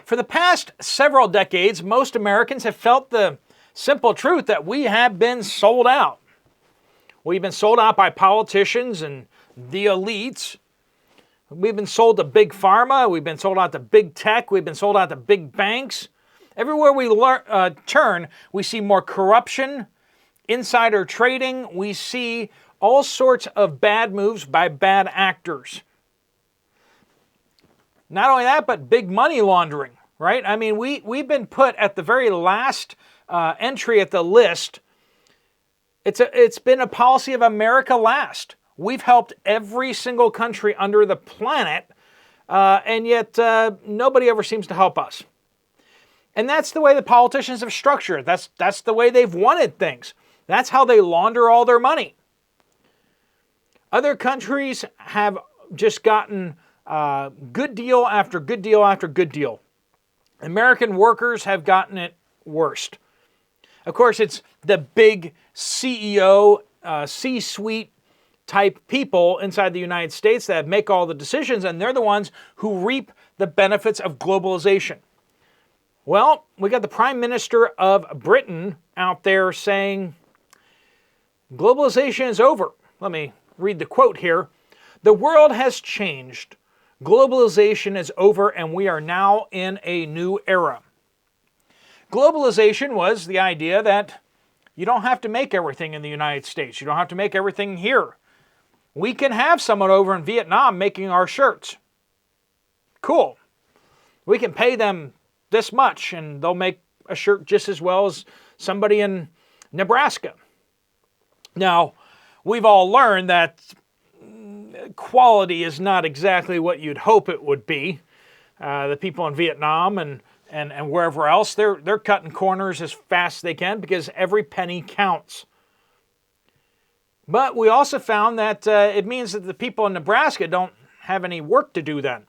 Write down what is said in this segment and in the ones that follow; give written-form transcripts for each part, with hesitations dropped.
For the past several decades, most Americans have felt the simple truth that we have been sold out. We've been sold out by politicians and the elites. We've been sold to big pharma. We've been sold out to big tech. We've been sold out to big banks. Everywhere we turn, we see more corruption, insider trading. We see all sorts of bad moves by bad actors. Not only that, but big money laundering, right? I mean, we've been put at the very last entry at the list. It's been a policy of America last. We've helped every single country under the planet, and yet nobody ever seems to help us. And that's the way the politicians have structured it. That's the way they've wanted things. That's how they launder all their money. Other countries have just gotten good deal after good deal after good deal. American workers have gotten it worst. Of course, it's the big CEO, C-suite type people inside the United States that make all the decisions, and they're the ones who reap the benefits of globalization. Well, we got the Prime Minister of Britain out there saying, globalization is over. Let me read the quote here. The world has changed. Globalization is over, and we are now in a new era. Globalization was the idea that you don't have to make everything in the United States. You don't have to make everything here. We can have someone over in Vietnam making our shirts. Cool. We can pay them this much, and they'll make a shirt just as well as somebody in Nebraska. Now, we've all learned that quality is not exactly what you'd hope it would be. The people in Vietnam and wherever else, they're cutting corners as fast as they can because every penny counts. But we also found that it means that the people in Nebraska don't have any work to do then.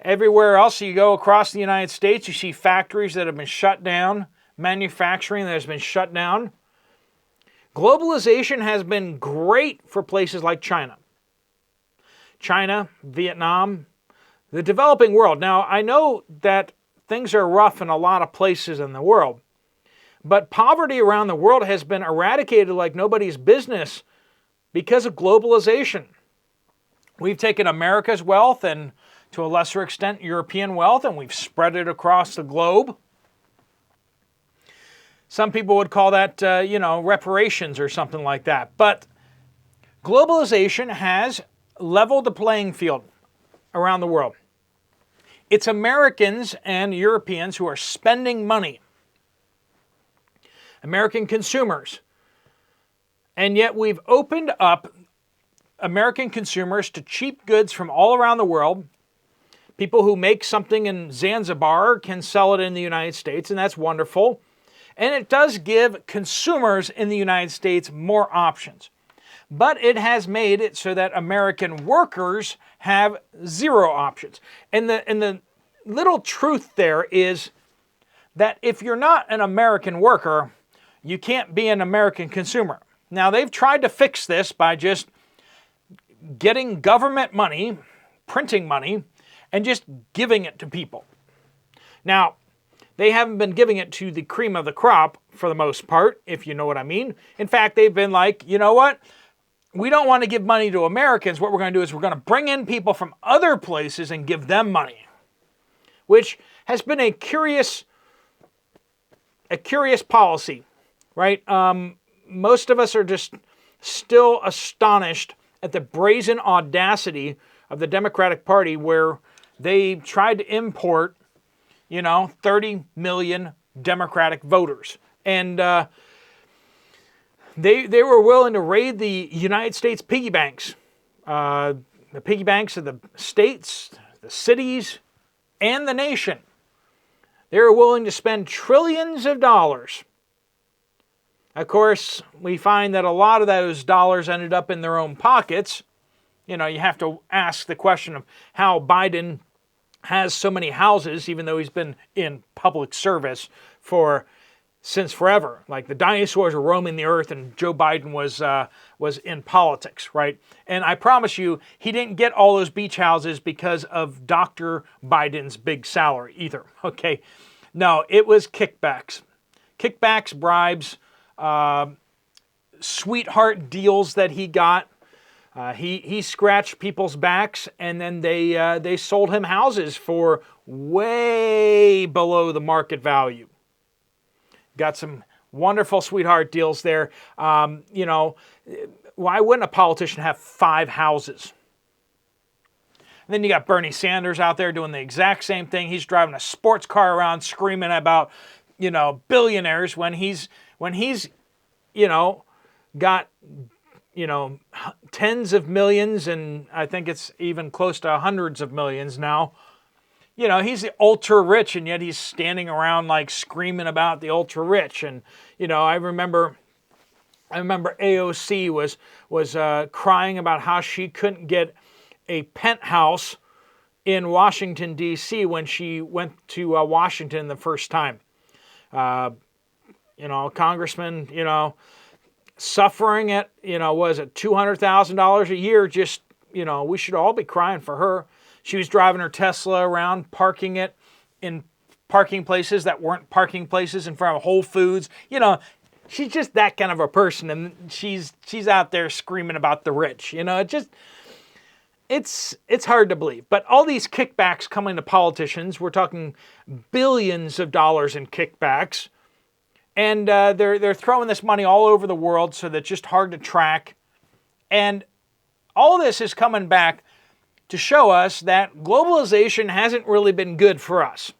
Everywhere else you go across the United States, you see factories that have been shut down, manufacturing that has been shut down. Globalization has been great for places like China. China, Vietnam, the developing world. Now, I know that things are rough in a lot of places in the world, but poverty around the world has been eradicated like nobody's business because of globalization. We've taken America's wealth and, to a lesser extent, European wealth, and we've spread it across the globe. Some people would call that, reparations or something like that. But globalization has leveled the playing field around the world. It's Americans and Europeans who are spending money. American consumers. And yet we've opened up American consumers to cheap goods from all around the world. People who make something in Zanzibar can sell it in the United States, and that's wonderful. And it does give consumers in the United States more options. But it has made it so that American workers have zero options. And the little truth there is that if you're not an American worker, you can't be an American consumer. Now, they've tried to fix this by just getting government money, printing money, and just giving it to people. Now, they haven't been giving it to the cream of the crop for the most part, if you know what I mean. In fact, they've been like, you know what? We don't want to give money to Americans. What we're going to do is we're going to bring in people from other places and give them money, which has been a curious policy, right? Most of us are just still astonished at the brazen audacity of the Democratic Party where they tried to import 30 million Democratic voters. And they were willing to raid the United States piggy banks. The piggy banks of the states, the cities, and the nation. They were willing to spend trillions of dollars. Of course, we find that a lot of those dollars ended up in their own pockets. You have to ask the question of how Biden has so many houses, even though he's been in public service for since forever. Like the dinosaurs were roaming the earth and Joe Biden was in politics, right? And I promise you, he didn't get all those beach houses because of Dr. Biden's big salary either, okay? No, it was kickbacks. Kickbacks, bribes, sweetheart deals that he got. He scratched people's backs, and then they sold him houses for way below the market value. Got some wonderful sweetheart deals there. You know, why wouldn't a politician have 5 houses? And then you got Bernie Sanders out there doing the exact same thing. He's driving a sports car around screaming about, you know, billionaires when he's you know, got, you know, tens of millions, and I think it's even close to hundreds of millions now. You know, he's the ultra rich, and yet he's standing around like screaming about the ultra rich. And you know, I remember AOC was crying about how she couldn't get a penthouse in Washington D.C. when she went to Washington the first time. You know, congressman, you know, suffering at, you know, was it $200,000 a year? Just, you know, we should all be crying for her. She was driving her Tesla around, parking it in parking places that weren't parking places in front of Whole Foods. You know, she's just that kind of a person, and she's out there screaming about the rich. You know, it's hard to believe. But all these kickbacks coming to politicians, we're talking billions of dollars in kickbacks. And they're throwing this money all over the world, so that's just hard to track. And all this is coming back to show us that globalization hasn't really been good for us.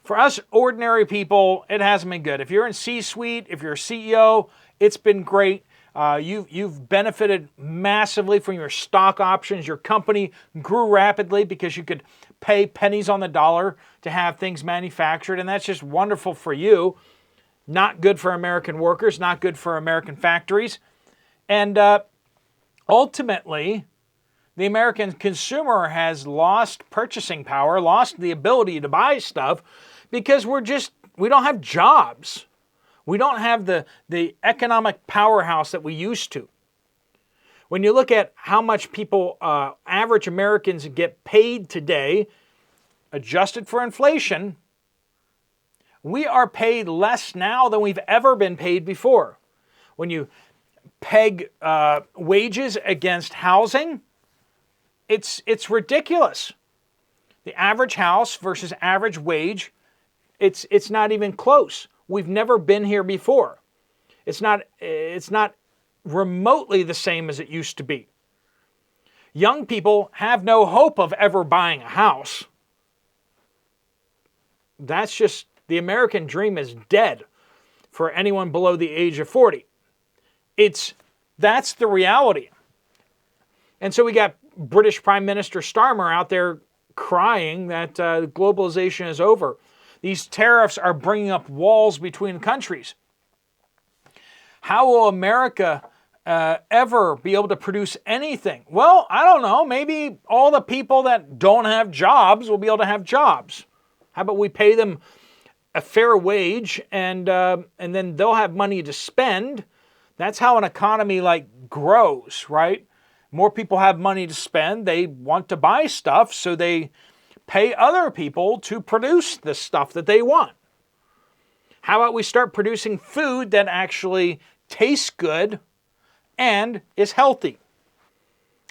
For us ordinary people, it hasn't been good. If you're in C-suite, if you're a CEO, it's been great. You've benefited massively from your stock options. Your company grew rapidly because you could pay pennies on the dollar to have things manufactured, and that's just wonderful for you. Not good for American workers, not good for American factories. And ultimately, the American consumer has lost purchasing power, lost the ability to buy stuff because we don't have jobs. We don't have the economic powerhouse that we used to. When you look at how much people, average Americans get paid today, adjusted for inflation, we are paid less now than we've ever been paid before. When you peg wages against housing, it's ridiculous. The average house versus average wage, it's not even close. We've never been here before. It's not remotely the same as it used to be. Young people have no hope of ever buying a house. That's just, the American dream is dead for anyone below the age of 40. That's the reality. And so we got British Prime Minister Starmer out there crying that globalization is over. These tariffs are bringing up walls between countries. How will America ever be able to produce anything? Well, I don't know. Maybe all the people that don't have jobs will be able to have jobs. How about we pay them a fair wage, and then they'll have money to spend. That's how an economy grows, right? More people have money to spend. They want to buy stuff, so they pay other people to produce the stuff that they want. How about we start producing food that actually tastes good and is healthy?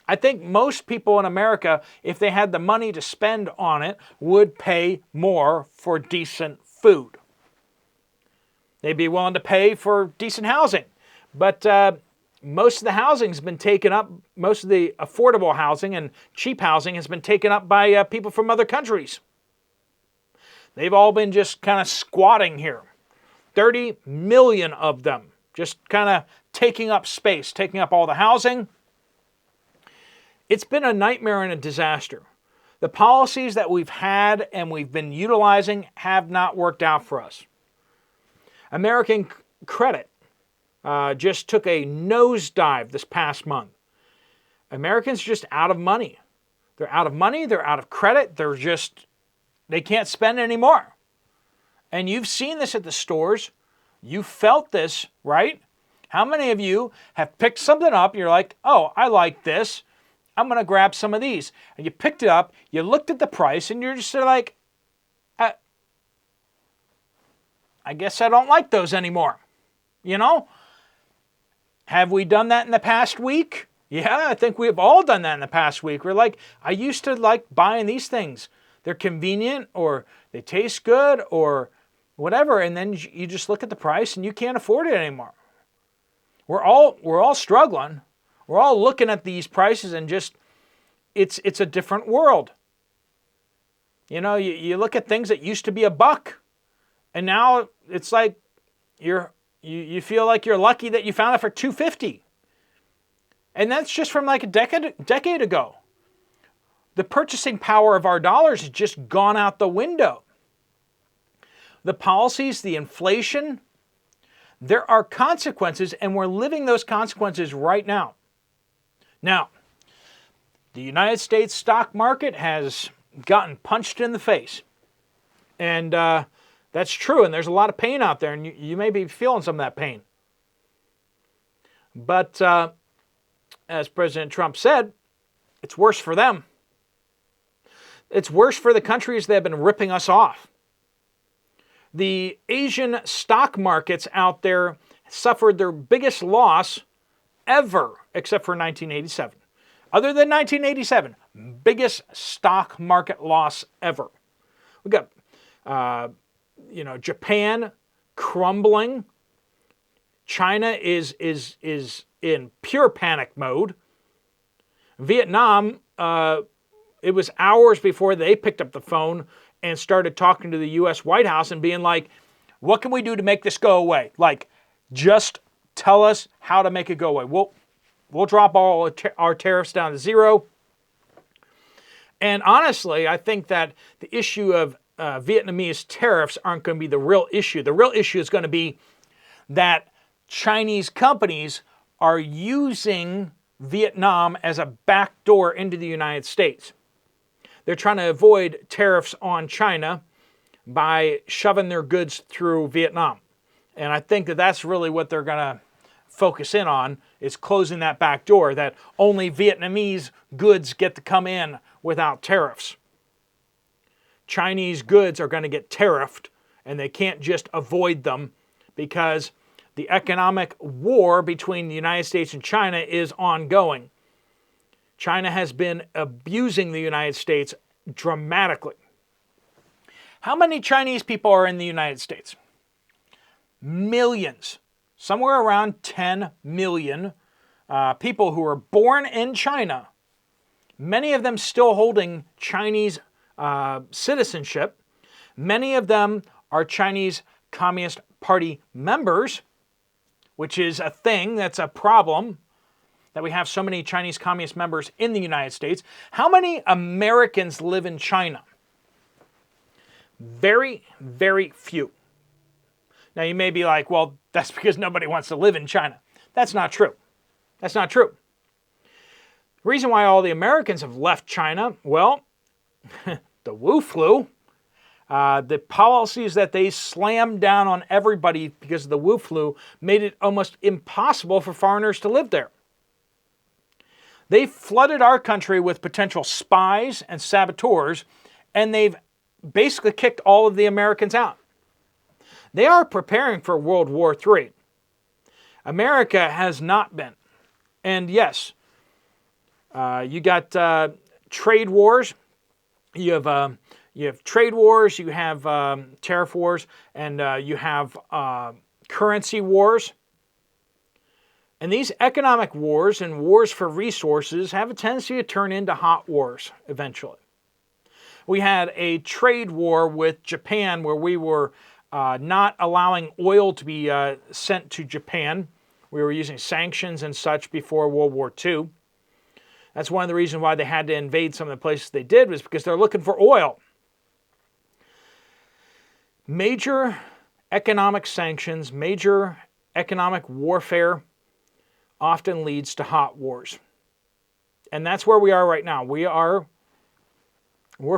I think most people in America, if they had the money to spend on it, would pay more for decent food. They'd be willing to pay for decent housing. But most of the housing has been taken up, most of the affordable housing and cheap housing has been taken up by people from other countries. They've all been just kind of squatting here. 30 million of them just kind of taking up space, taking up all the housing. It's been a nightmare and a disaster. The policies that we've had and we've been utilizing have not worked out for us. American credit just took a nosedive this past month. Americans are just out of money. They're out of money, they're out of credit, they can't spend anymore. And you've seen this at the stores. You felt this, right? How many of you have picked something up, you're like, oh, I like this. I'm going to grab some of these. And you picked it up, you looked at the price, and you're just like, I guess I don't like those anymore. You know? Have we done that in the past week? Yeah, I think we've all done that in the past week. We're like, I used to like buying these things. They're convenient, or they taste good, or whatever. And then you just look at the price and you can't afford it anymore. We're all struggling. We're all looking at these prices and just, it's a different world. You know, you look at things that used to be $1, and now it's like you feel like you're lucky that you found it for $2.50. And that's just from like a decade ago. The purchasing power of our dollars has just gone out the window. The policies, the inflation, there are consequences, and we're living those consequences right now. Now, the United States stock market has gotten punched in the face. And that's true, and there's a lot of pain out there, and you may be feeling some of that pain. But as President Trump said, it's worse for them. It's worse for the countries that have been ripping us off. The Asian stock markets out there suffered their biggest loss ever, except for 1987. Other than 1987, biggest stock market loss ever. We got, Japan crumbling. China is in pure panic mode. Vietnam, it was hours before they picked up the phone and started talking to the U.S. White House and being like, what can we do to make this go away? Like, just tell us how to make it go away. We'll drop all our tariffs down to zero. And honestly, I think that the issue of Vietnamese tariffs aren't going to be the real issue. The real issue is going to be that Chinese companies are using Vietnam as a backdoor into the United States. They're trying to avoid tariffs on China by shoving their goods through Vietnam. And I think that that's really what they're going to focus in on, is closing that back door, that only Vietnamese goods get to come in without tariffs. Chinese goods are going to get tariffed, and they can't just avoid them, because the economic war between the United States and China is ongoing. China has been abusing the United States dramatically. How many Chinese people are in the United States? Millions. Somewhere around 10 million people who were born in China. Many of them still holding Chinese citizenship. Many of them are Chinese Communist Party members, which is a thing, that's a problem, that we have so many Chinese Communist members in the United States. How many Americans live in China? Very, very few. Now you may be like, well, that's because nobody wants to live in China. That's not true. That's not true. The reason why all the Americans have left China, well, the Wu flu, the policies that they slammed down on everybody because of the Wu flu made it almost impossible for foreigners to live there. They flooded our country with potential spies and saboteurs, and they've basically kicked all of the Americans out. They are preparing for World War III. America has not been. And yes, you got trade wars. You have trade wars, you have tariff wars, and you have currency wars. And these economic wars and wars for resources have a tendency to turn into hot wars eventually. We had a trade war with Japan where we were not allowing oil to be sent to Japan. We were using sanctions and such before World War II. That's one of the reasons why they had to invade some of the places they did, was because they're looking for oil. Major economic sanctions, major economic warfare often leads to hot wars. And that's where we are right now. We're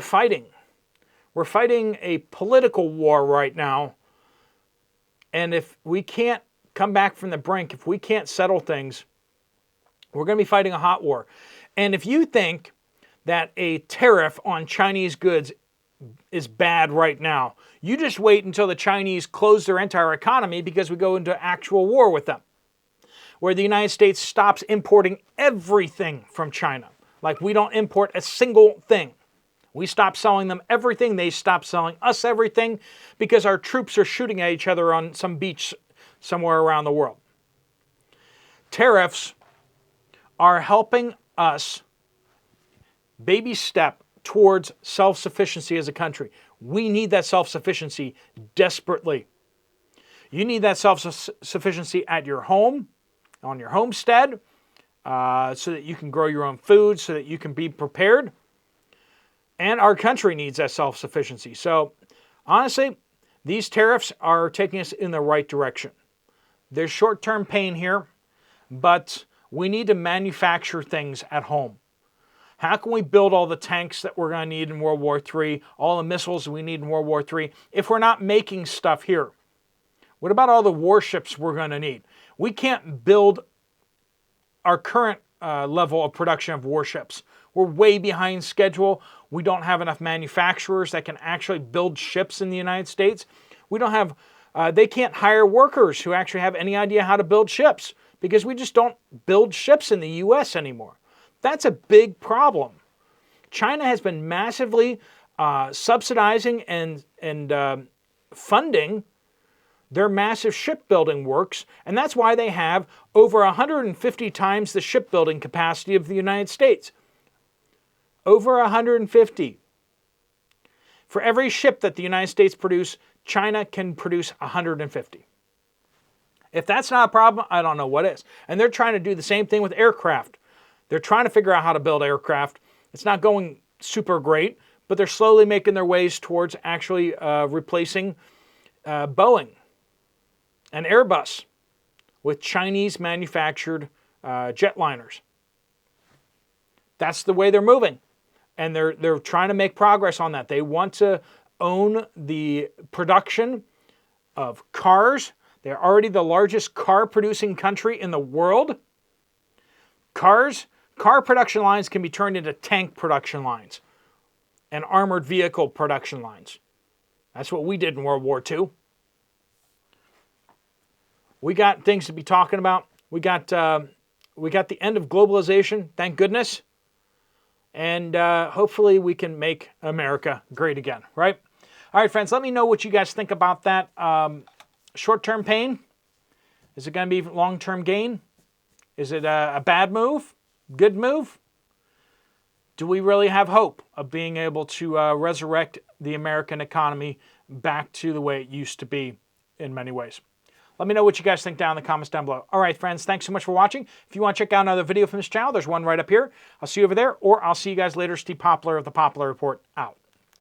fighting. We're fighting a political war right now. And if we can't come back from the brink, if we can't settle things, we're going to be fighting a hot war. And if you think that a tariff on Chinese goods is bad right now, you just wait until the Chinese close their entire economy because we go into actual war with them, where the United States stops importing everything from China. Like we don't import a single thing. We stop selling them everything. They stop selling us everything because our troops are shooting at each other on some beach somewhere around the world. Tariffs are helping us baby step towards self-sufficiency as a country. We need that self-sufficiency desperately. You need that self-sufficiency at your home, on your homestead, so that you can grow your own food, so that you can be prepared. And our country needs that self-sufficiency. So, honestly, these tariffs are taking us in the right direction. There's short-term pain here, but we need to manufacture things at home. How can we build all the tanks that we're going to need in World War III, all the missiles we need in World War III, if we're not making stuff here? What about all the warships we're going to need? We can't build our current level of production of warships. We're way behind schedule. We don't have enough manufacturers that can actually build ships in the United States. We don't have, they can't hire workers who actually have any idea how to build ships because we just don't build ships in the U.S. anymore. That's a big problem. China has been massively subsidizing and funding their massive shipbuilding works, and that's why they have over 150 times the shipbuilding capacity of the United States. Over 150. For every ship that the United States produce, China can produce 150. If that's not a problem, I don't know what is. And they're trying to do the same thing with aircraft. They're trying to figure out how to build aircraft. It's not going super great, but they're slowly making their ways towards actually replacing Boeing and Airbus with Chinese manufactured jetliners. That's the way they're moving. And they're trying to make progress on that. They want to own the production of cars. They're already the largest car producing country in the world. Car production lines can be turned into tank production lines and armored vehicle production lines. That's what we did in World War II. We got things to be talking about. We got the end of globalization, thank goodness. And hopefully we can make America great again, right? All right, friends, let me know what you guys think about that. Short-term pain? Is it going to be long-term gain? Is it a bad move? Good move? Do we really have hope of being able to resurrect the American economy back to the way it used to be in many ways? Let me know what you guys think down in the comments down below. All right, friends, thanks so much for watching. If you want to check out another video from this channel, there's one right up here. I'll see you over there, or I'll see you guys later. Steve Poplar of the Poplar Report out.